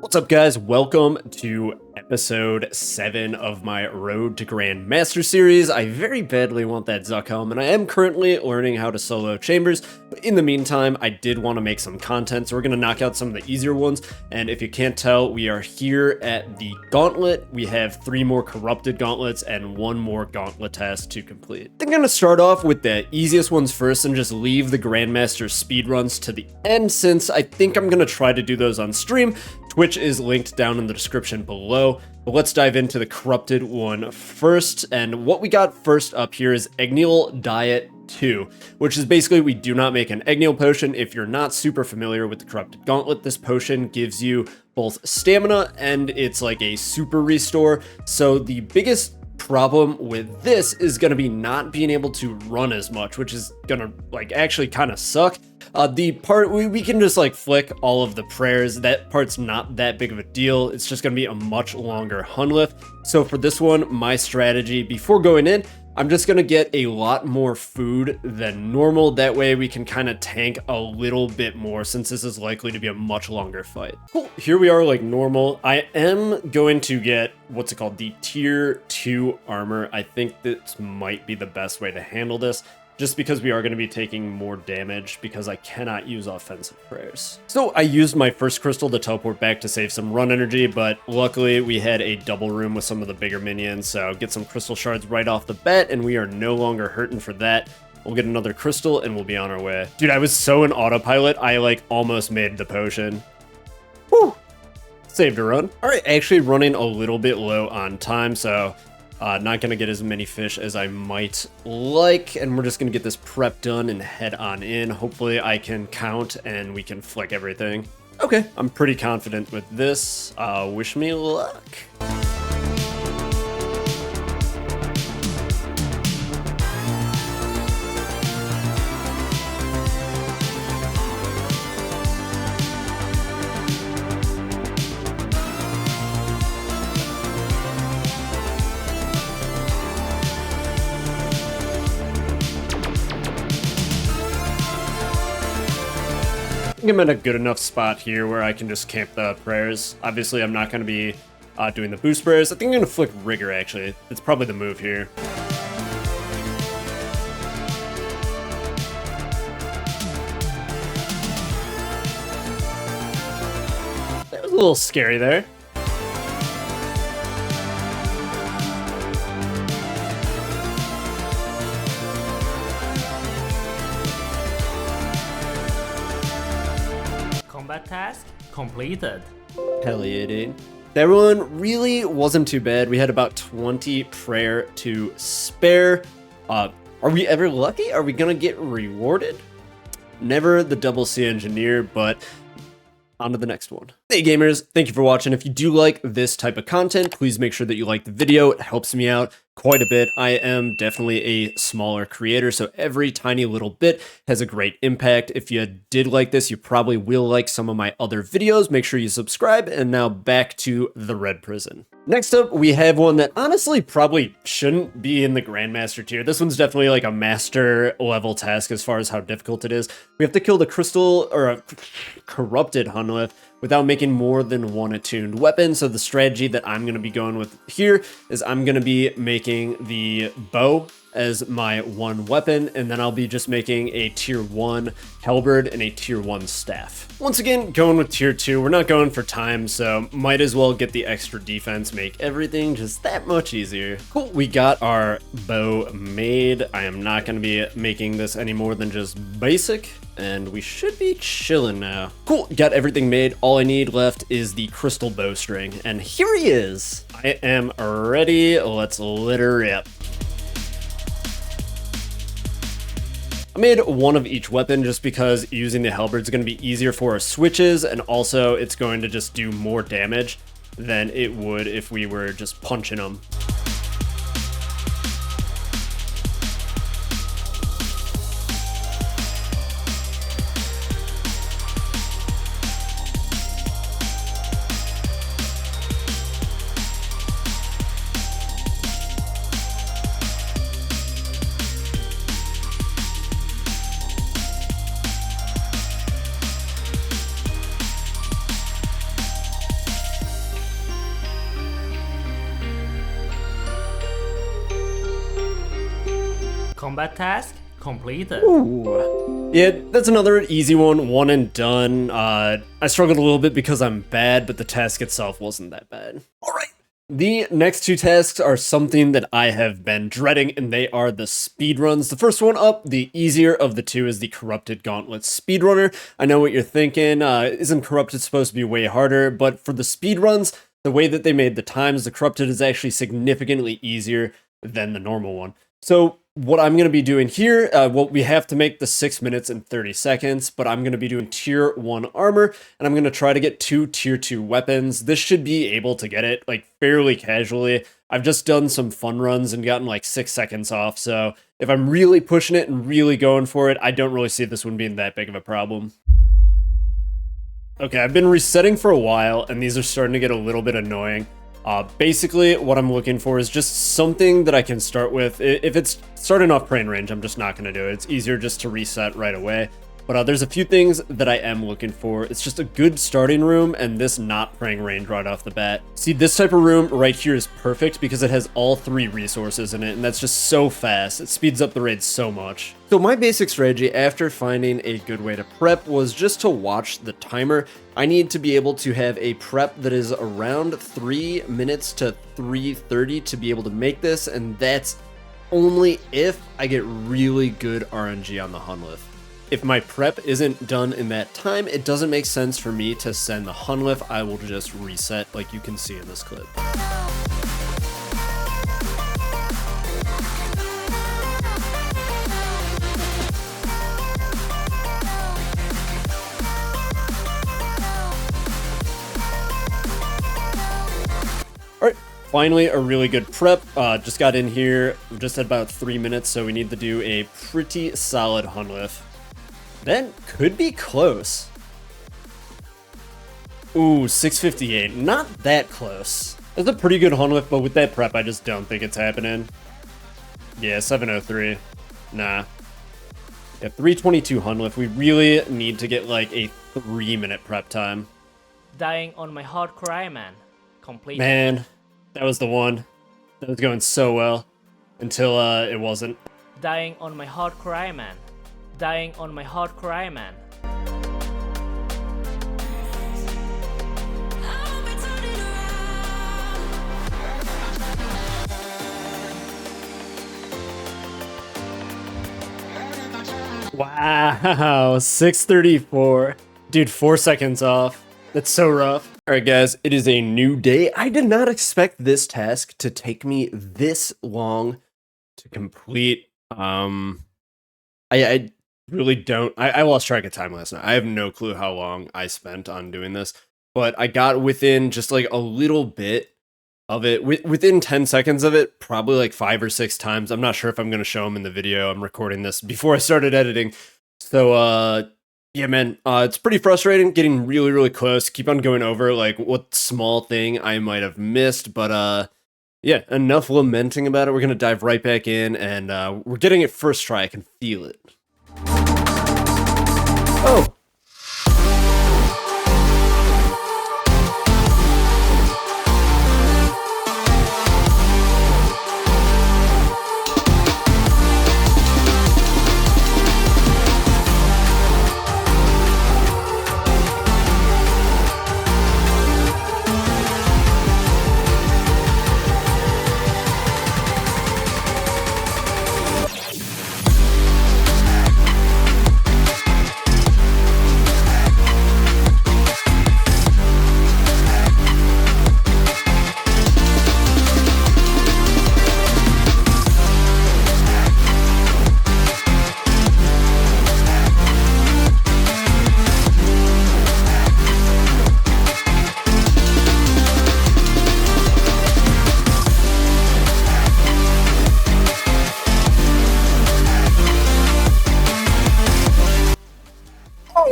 What's up, guys? Welcome to episode 7 of my Road to Grandmaster series. I very badly want that Zuck helm, and I am currently learning how to solo chambers, but in the meantime, I did want to make some content, so we're going to knock out some of the easier ones, and if you can't tell, we are here at the Gauntlet. We have 3 more Corrupted Gauntlets and 1 more Gauntlet task to complete. I'm going to start off with the easiest ones first and just leave the Grandmaster speedruns to the end, since I think I'm going to try to do those on stream. Twitch is linked down in the description below, but let's dive into the corrupted one first. And what we got first up here is Egniol Diet 2, which is basically we do not make an Egniol potion. If you're not super familiar with the Corrupted Gauntlet, this potion gives you both stamina and it's like a super restore. So the biggest problem with this is going to be not being able to run as much, which is going to like actually kind of suck. The part we can just like flick all of the prayers. That part's not that big of a deal. It's just going to be a much longer hunllef. So for this one, my strategy before going in, I'm just going to get a lot more food than normal. That way we can kind of tank a little bit more, since this is likely to be a much longer fight. Cool. Here we are like normal. I am going to get, what's it called? The tier 2 armor. I think this might be the best way to handle this, just because we are going to be taking more damage because I cannot use offensive prayers. So I used my first crystal to teleport back to save some run energy, but luckily we had a double room with some of the bigger minions, so get some crystal shards right off the bat, and we are no longer hurting for that. We'll get another crystal and we'll be on our way. Dude, I was so in autopilot, I like almost made the potion. Whew. Saved a run. All right, actually running a little bit low on time, so not gonna get as many fish as I might like, and we're just gonna get this prep done and head on in. Hopefully I can count and we can flick everything. Okay, I'm pretty confident with this. Wish me luck. I think I'm in a good enough spot here where I can just camp the prayers. Obviously, I'm not going to be doing the boost prayers. I think I'm going to flick rigor, actually. It's probably the move here. That was a little scary there. Combat task completed. Hell yeah, dude. That one really wasn't too bad. We had about 20 prayer to spare. Are we ever lucky? Are we gonna get rewarded? Never the double C engineer, but on to the next one. Hey gamers, thank you for watching. If you do like this type of content, please make sure that you like the video. It helps me out quite a bit. I am definitely a smaller creator, so every tiny little bit has a great impact. If you did like this, you probably will like some of my other videos. Make sure you subscribe, and now back to the Red Prison. Next up, we have one that honestly probably shouldn't be in the Grandmaster tier. This one's definitely like a master level task as far as how difficult it is. We have to kill the crystal, or a corrupted hunllef, without making more than 1 attuned weapon. So the strategy that I'm going to be going with here is I'm going to be making the bow as my 1 weapon, and then I'll be just making a tier 1 halberd and a tier 1 staff. Once again, going with tier 2. We're not going for time, so might as well get the extra defense, make everything just that much easier. Cool, we got our bow made. I am not going to be making this any more than just basic, and we should be chilling now. Cool, got everything made. All I need left is the crystal bowstring, and here he is. I am ready. Let's lit her up. I made 1 of each weapon just because using the halberd is going to be easier for our switches, and also it's going to just do more damage than it would if we were just punching them. Combat task completed. Ooh. Yeah, that's another easy one and done. I struggled a little bit because I'm bad, but the task itself wasn't that bad. All right. The next two tasks are something that I have been dreading, and they are the speedruns. The first one up, the easier of the two, is the Corrupted Gauntlet Speedrunner. I know what you're thinking, isn't Corrupted supposed to be way harder? But for the speedruns, the way that they made the times, the Corrupted is actually significantly easier than the normal one. So what I'm going to be doing here, well, we have to make the 6 minutes and 30 seconds, but I'm going to be doing tier 1 armor, and I'm going to try to get 2 tier 2 weapons. This should be able to get it, like, fairly casually. I've just done some fun runs and gotten, like, 6 seconds off, so if I'm really pushing it and really going for it, I don't really see this one being that big of a problem. Okay, I've been resetting for a while, and these are starting to get a little bit annoying. Basically, what I'm looking for is just something that I can start with. If it's starting off praying range, I'm just not going to do it. It's easier just to reset right away. But there's a few things that I am looking for. It's just a good starting room, and this not praying range right off the bat. See, this type of room right here is perfect because it has all 3 resources in it, and that's just so fast. It speeds up the raid so much. So my basic strategy after finding a good way to prep was just to watch the timer. I need to be able to have a prep that is around 3 minutes to 3:30 to be able to make this, and that's only if I get really good RNG on the hunllef. If my prep isn't done in that time, it doesn't make sense for me to send the hunllef. I will just reset like you can see in this clip. Alright, finally a really good prep. Just got in here, we just had about 3 minutes, so we need to do a pretty solid hunllef. That could be close. Ooh, 658. Not that close. That's a pretty good hunllef, but with that prep, I just don't think it's happening. Yeah, 703. Nah. Yeah, 322 hunllef. We really need to get like a 3-minute prep time. Dying on my hardcore Iron Man. Complete. Man, that was the one. That was going so well. Until it wasn't. Dying on my hardcore Iron Man. Dying on my hardcore Iron Man. Wow, 634. Dude, 4 seconds off. That's so rough. Alright guys, it is a new day. I did not expect this task to take me this long to complete. I really don't. I lost track of time last night. I have no clue how long I spent on doing this, but I got within just like a little bit of it, within 10 seconds of it, probably like 5 or 6 times. I'm not sure if I'm going to show them in the video. I'm recording this before I started editing. So, yeah, man, it's pretty frustrating getting really, really close. Keep on going over like what small thing I might have missed, but, yeah, enough lamenting about it. We're going to dive right back in, and we're getting it first try. I can feel it. Oh.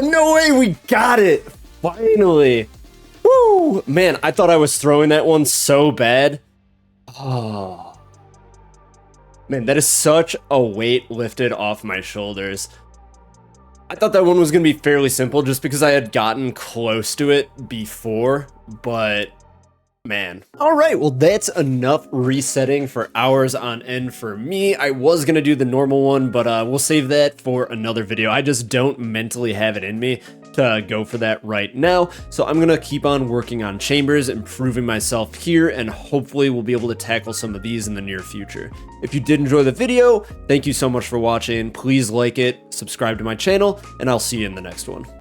No way, we got it! Finally! Woo! Man, I thought I was throwing that one so bad. Oh. Man, that is such a weight lifted off my shoulders. I thought that one was going to be fairly simple just because I had gotten close to it before, but Man. All right, well, that's enough resetting for hours on end for me. I was gonna do the normal one, but we'll save that for another video. I just don't mentally have it in me to go for that right now. So I'm gonna keep on working on chambers, improving myself here, and hopefully we'll be able to tackle some of these in the near future. If you did enjoy the video, thank you so much for watching. Please like it, subscribe to my channel, and I'll see you in the next one.